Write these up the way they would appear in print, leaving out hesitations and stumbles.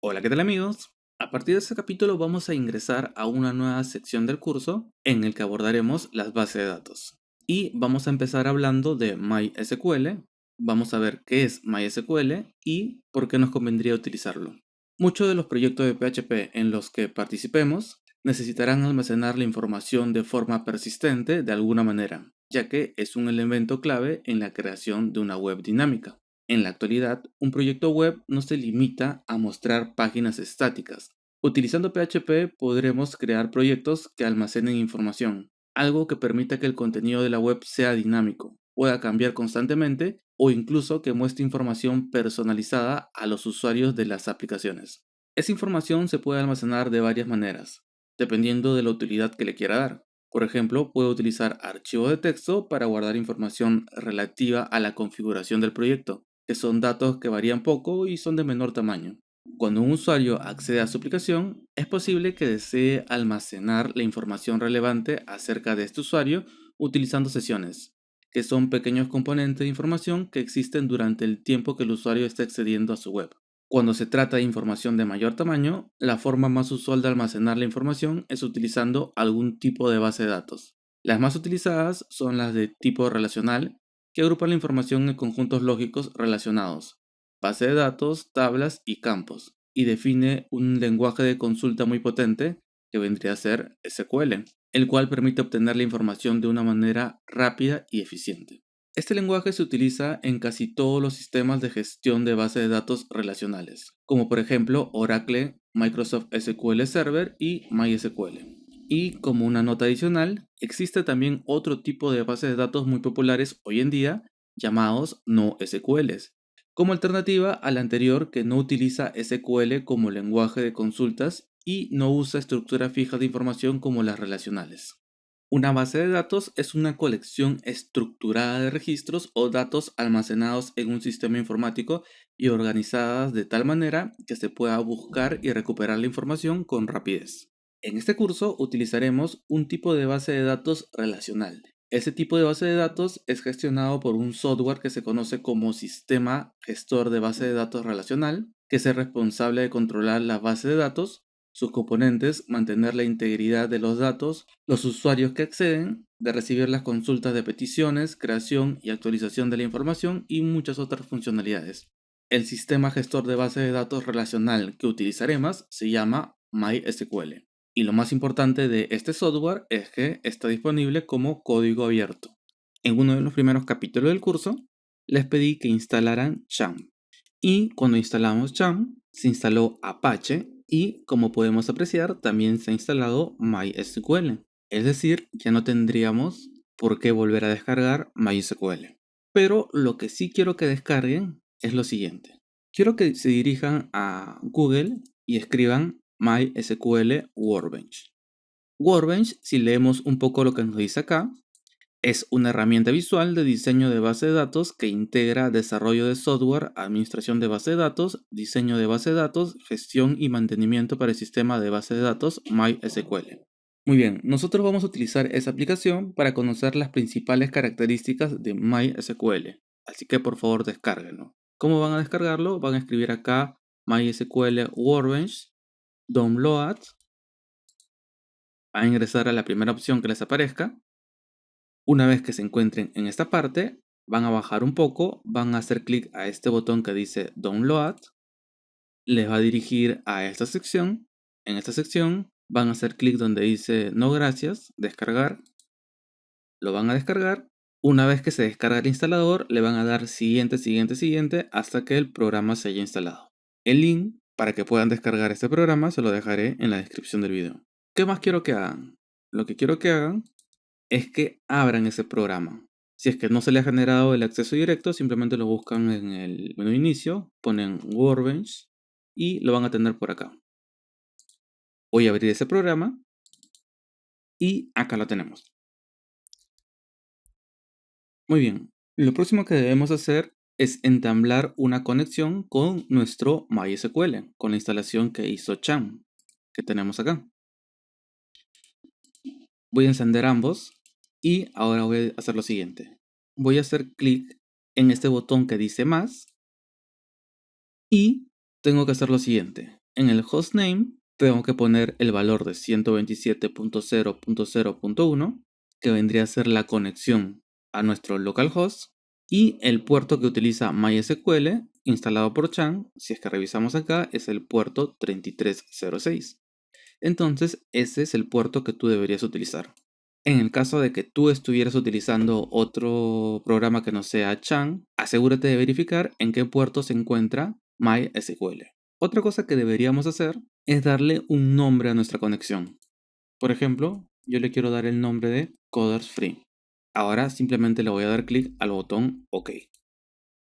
Hola, ¿qué tal amigos? A partir de este capítulo vamos a ingresar a una nueva sección del curso en el que abordaremos las bases de datos. Y vamos a empezar hablando de MySQL, vamos a ver qué es MySQL y por qué nos convendría utilizarlo. Muchos de los proyectos de PHP en los que participemos necesitarán almacenar la información de forma persistente de alguna manera, ya que es un elemento clave en la creación de una web dinámica. En la actualidad, un proyecto web no se limita a mostrar páginas estáticas. Utilizando PHP podremos crear proyectos que almacenen información, algo que permita que el contenido de la web sea dinámico, pueda cambiar constantemente o incluso que muestre información personalizada a los usuarios de las aplicaciones. Esa información se puede almacenar de varias maneras, dependiendo de la utilidad que le quiera dar. Por ejemplo, puede utilizar archivos de texto para guardar información relativa a la configuración del proyecto, que son datos que varían poco y son de menor tamaño. Cuando un usuario accede a su aplicación, es posible que desee almacenar la información relevante acerca de este usuario utilizando sesiones, que son pequeños componentes de información que existen durante el tiempo que el usuario está accediendo a su web. Cuando se trata de información de mayor tamaño, la forma más usual de almacenar la información es utilizando algún tipo de base de datos. Las más utilizadas son las de tipo relacional, que agrupan la información en conjuntos lógicos relacionados, base de datos, tablas y campos, y define un lenguaje de consulta muy potente que vendría a ser SQL, el cual permite obtener la información de una manera rápida y eficiente. Este lenguaje se utiliza en casi todos los sistemas de gestión de bases de datos relacionales, como por ejemplo Oracle, Microsoft SQL Server y MySQL. Y como una nota adicional, existe también otro tipo de bases de datos muy populares hoy en día, llamados no SQLs, como alternativa al anterior que no utiliza SQL como lenguaje de consultas y no usa estructura fija de información como las relacionales. Una base de datos es una colección estructurada de registros o datos almacenados en un sistema informático y organizadas de tal manera que se pueda buscar y recuperar la información con rapidez. En este curso utilizaremos un tipo de base de datos relacional. Ese tipo de base de datos es gestionado por un software que se conoce como Sistema Gestor de Base de Datos Relacional, que es el responsable de controlar la base de datos, sus componentes, mantener la integridad de los datos, los usuarios que acceden, de recibir las consultas de peticiones, creación y actualización de la información y muchas otras funcionalidades. El sistema gestor de base de datos relacional que utilizaremos se llama MySQL. Y lo más importante de este software es que está disponible como código abierto. En uno de los primeros capítulos del curso, les pedí que instalaran Cham. Y cuando instalamos Cham, se instaló Apache y, como podemos apreciar, también se ha instalado MySQL. Es decir, ya no tendríamos por qué volver a descargar MySQL. Pero lo que sí quiero que descarguen es lo siguiente. Quiero que se dirijan a Google y escriban MySQL Workbench. Workbench, si leemos un poco lo que nos dice acá, es una herramienta visual de diseño de base de datos que integra desarrollo de software, administración de base de datos, diseño de base de datos, gestión y mantenimiento para el sistema de base de datos MySQL. Muy bien, nosotros vamos a utilizar esa aplicación para conocer las principales características de MySQL. Así que por favor descárguenlo. ¿Cómo van a descargarlo? Van a escribir acá MySQL Workbench, Download, a ingresar a la primera opción que les aparezca. Una vez que se encuentren en esta parte, van a bajar un poco, van a hacer clic a este botón que dice Download, les va a dirigir a esta sección. En esta sección van a hacer clic donde dice No gracias, descargar, lo van a descargar. Una vez que se descarga el instalador, le van a dar siguiente, siguiente, siguiente hasta que el programa se haya instalado. El link para que puedan descargar este programa se lo dejaré en la descripción del video. ¿Qué más quiero que hagan? Lo que quiero que hagan es que abran ese programa. Si es que no se les ha generado el acceso directo, simplemente lo buscan en el menú inicio, ponen Workbench y lo van a tener por acá. Voy a abrir ese programa y acá lo tenemos. Muy bien, lo próximo que debemos hacer es entablar una conexión con nuestro MySQL, con la instalación que hizo Cham, que tenemos acá. Voy a encender ambos y ahora voy a hacer lo siguiente. Voy a hacer clic en este botón que dice más y tengo que hacer lo siguiente. En el hostname tengo que poner el valor de 127.0.0.1, que vendría a ser la conexión a nuestro localhost, y el puerto que utiliza MySQL instalado por Chan, si es que revisamos acá, es el puerto 3306. Entonces, ese es el puerto que tú deberías utilizar. En el caso de que tú estuvieras utilizando otro programa que no sea Chan, asegúrate de verificar en qué puerto se encuentra MySQL. Otra cosa que deberíamos hacer es darle un nombre a nuestra conexión. Por ejemplo, yo le quiero dar el nombre de Coders Free. Ahora simplemente le voy a dar clic al botón OK.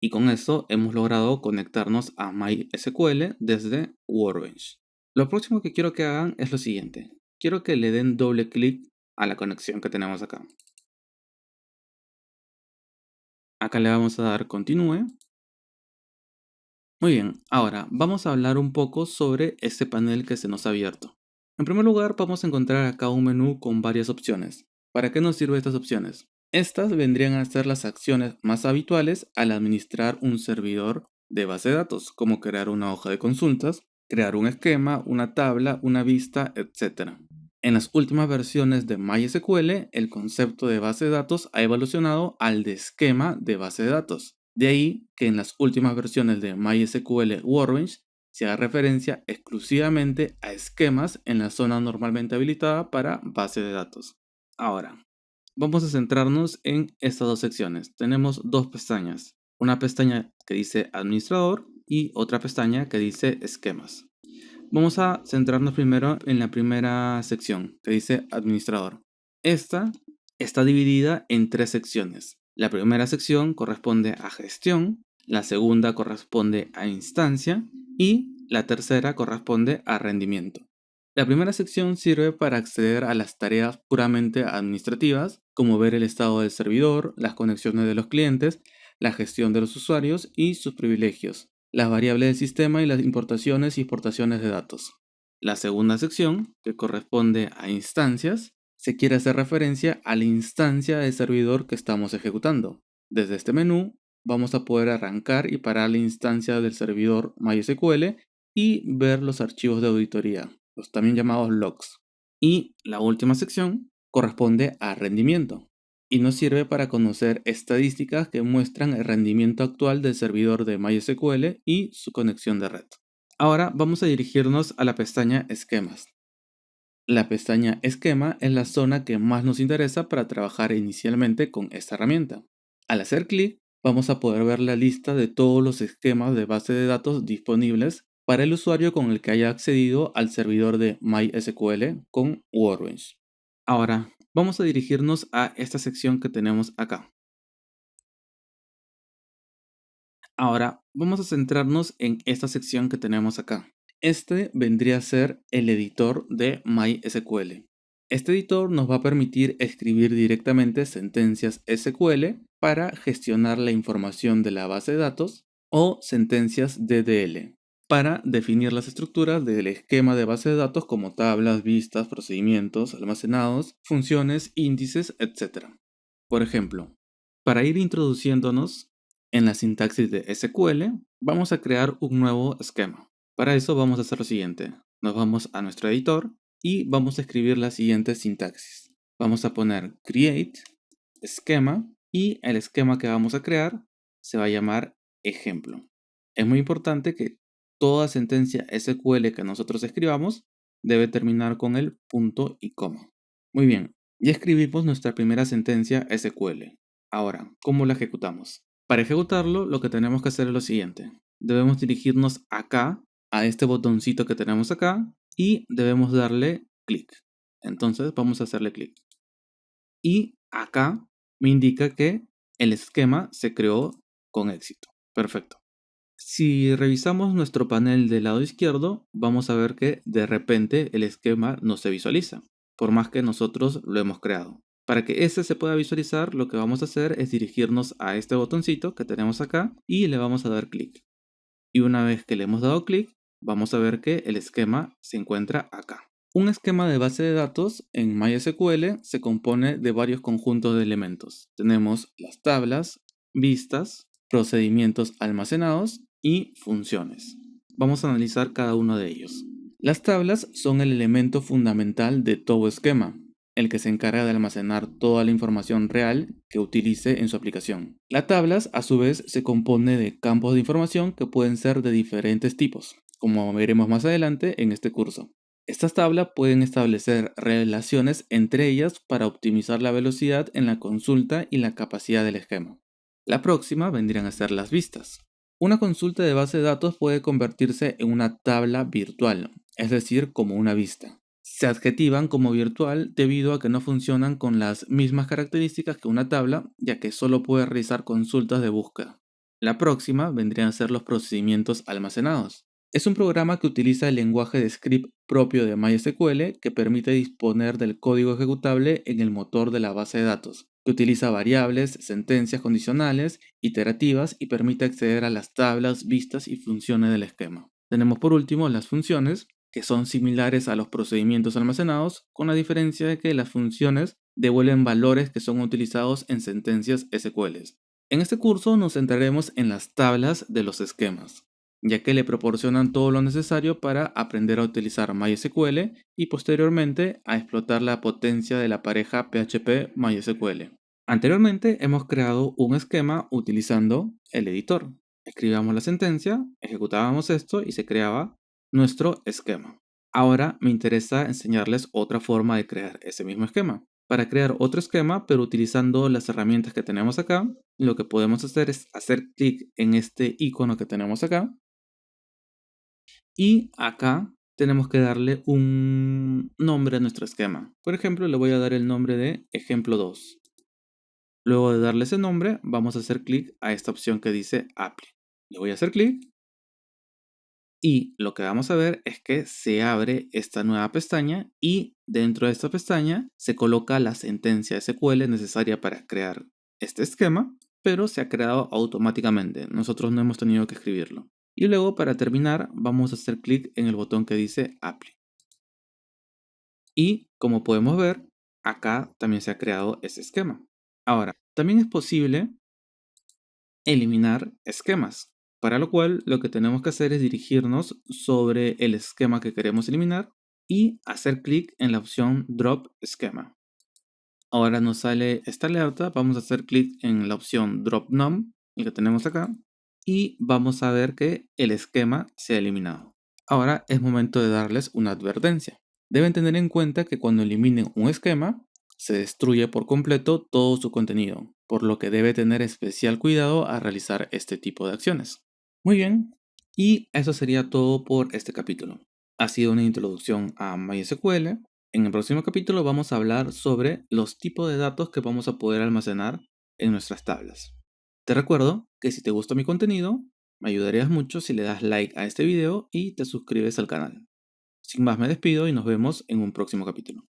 Y con eso hemos logrado conectarnos a MySQL desde Workbench. Lo próximo que quiero que hagan es lo siguiente. Quiero que le den doble clic a la conexión que tenemos acá. Acá le vamos a dar continúe. Muy bien, ahora vamos a hablar un poco sobre este panel que se nos ha abierto. En primer lugar, vamos a encontrar acá un menú con varias opciones. ¿Para qué nos sirven estas opciones? Estas vendrían a ser las acciones más habituales al administrar un servidor de base de datos, como crear una hoja de consultas, crear un esquema, una tabla, una vista, etc. En las últimas versiones de MySQL, el concepto de base de datos ha evolucionado al de esquema de base de datos. De ahí que en las últimas versiones de MySQL Workbench se haga referencia exclusivamente a esquemas en la zona normalmente habilitada para base de datos. Ahora, vamos a centrarnos en estas dos secciones. Tenemos dos pestañas. Una pestaña que dice administrador y otra pestaña que dice esquemas. Vamos a centrarnos primero en la primera sección que dice administrador. Esta está dividida en tres secciones. La primera sección corresponde a gestión, la segunda corresponde a instancia y la tercera corresponde a rendimiento. La primera sección sirve para acceder a las tareas puramente administrativas, como ver el estado del servidor, las conexiones de los clientes, la gestión de los usuarios y sus privilegios, las variables del sistema y las importaciones y exportaciones de datos. La segunda sección, que corresponde a instancias, se quiere hacer referencia a la instancia de servidor que estamos ejecutando. Desde este menú vamos a poder arrancar y parar la instancia del servidor MySQL y ver los archivos de auditoría, los también llamados logs. Y la última sección corresponde a rendimiento y nos sirve para conocer estadísticas que muestran el rendimiento actual del servidor de MySQL y su conexión de red. Ahora vamos a dirigirnos a la pestaña Esquemas. La pestaña Esquema es la zona que más nos interesa para trabajar inicialmente con esta herramienta. Al hacer clic, vamos a poder ver la lista de todos los esquemas de base de datos disponibles para el usuario con el que haya accedido al servidor de MySQL con Workbench. Ahora, vamos a dirigirnos a esta sección que tenemos acá. Ahora, vamos a centrarnos en esta sección que tenemos acá. Este vendría a ser el editor de MySQL. Este editor nos va a permitir escribir directamente sentencias SQL para gestionar la información de la base de datos o sentencias DDL para definir las estructuras del esquema de base de datos como tablas, vistas, procedimientos, almacenados, funciones, índices, etc. Por ejemplo, para ir introduciéndonos en la sintaxis de SQL, vamos a crear un nuevo esquema. Para eso vamos a hacer lo siguiente. Nos vamos a nuestro editor y vamos a escribir la siguiente sintaxis. Vamos a poner create esquema y el esquema que vamos a crear se va a llamar ejemplo. Es muy importante que toda sentencia SQL que nosotros escribamos debe terminar con el punto y coma. Muy bien, ya escribimos nuestra primera sentencia SQL. Ahora, ¿cómo la ejecutamos? Para ejecutarlo, lo que tenemos que hacer es lo siguiente. Debemos dirigirnos acá, a este botoncito que tenemos acá, y debemos darle clic. Entonces vamos a hacerle clic. Y acá me indica que el esquema se creó con éxito. Perfecto. Si revisamos nuestro panel del lado izquierdo, vamos a ver que de repente el esquema no se visualiza, por más que nosotros lo hemos creado. Para que ese se pueda visualizar, lo que vamos a hacer es dirigirnos a este botoncito que tenemos acá y le vamos a dar clic. Y una vez que le hemos dado clic, vamos a ver que el esquema se encuentra acá. Un esquema de base de datos en MySQL se compone de varios conjuntos de elementos. Tenemos las tablas, vistas, procedimientos almacenados y funciones. Vamos a analizar cada uno de ellos. Las tablas son el elemento fundamental de todo esquema, el que se encarga de almacenar toda la información real que utilice en su aplicación. Las tablas, a su vez, se compone de campos de información que pueden ser de diferentes tipos, como veremos más adelante en este curso. Estas tablas pueden establecer relaciones entre ellas para optimizar la velocidad en la consulta y la capacidad del esquema. La próxima vendrían a ser las vistas. Una consulta de base de datos puede convertirse en una tabla virtual, es decir, como una vista. Se adjetivan como virtual debido a que no funcionan con las mismas características que una tabla, ya que solo puede realizar consultas de búsqueda. La próxima vendrían a ser los procedimientos almacenados. Es un programa que utiliza el lenguaje de script propio de MySQL que permite disponer del código ejecutable en el motor de la base de datos, que utiliza variables, sentencias condicionales, iterativas y permite acceder a las tablas, vistas y funciones del esquema. Tenemos por último las funciones, que son similares a los procedimientos almacenados, con la diferencia de que las funciones devuelven valores que son utilizados en sentencias SQL. En este curso nos centraremos en las tablas de los esquemas, ya que le proporcionan todo lo necesario para aprender a utilizar MySQL y posteriormente a explotar la potencia de la pareja PHP-MySQL. Anteriormente hemos creado un esquema utilizando el editor. Escribíamos la sentencia, ejecutábamos esto y se creaba nuestro esquema. Ahora me interesa enseñarles otra forma de crear ese mismo esquema. Para crear otro esquema, pero utilizando las herramientas que tenemos acá, lo que podemos hacer es hacer clic en este icono que tenemos acá y acá tenemos que darle un nombre a nuestro esquema. Por ejemplo, le voy a dar el nombre de ejemplo 2. Luego de darle ese nombre, vamos a hacer clic a esta opción que dice Apply. Le voy a hacer clic y lo que vamos a ver es que se abre esta nueva pestaña y dentro de esta pestaña se coloca la sentencia SQL necesaria para crear este esquema, pero se ha creado automáticamente. Nosotros no hemos tenido que escribirlo. Y luego, para terminar, vamos a hacer clic en el botón que dice Apply. Y como podemos ver, acá también se ha creado ese esquema. Ahora, también es posible eliminar esquemas, para lo cual lo que tenemos que hacer es dirigirnos sobre el esquema que queremos eliminar y hacer clic en la opción Drop Schema. Ahora nos sale esta alerta, vamos a hacer clic en la opción Drop None, el que tenemos acá, y vamos a ver que el esquema se ha eliminado. Ahora es momento de darles una advertencia. Deben tener en cuenta que cuando eliminen un esquema, se destruye por completo todo su contenido, por lo que debe tener especial cuidado a realizar este tipo de acciones. Muy bien, y eso sería todo por este capítulo. Ha sido una introducción a MySQL. En el próximo capítulo vamos a hablar sobre los tipos de datos que vamos a poder almacenar en nuestras tablas. Te recuerdo que si te gusta mi contenido, me ayudarías mucho si le das like a este video y te suscribes al canal. Sin más me despido y nos vemos en un próximo capítulo.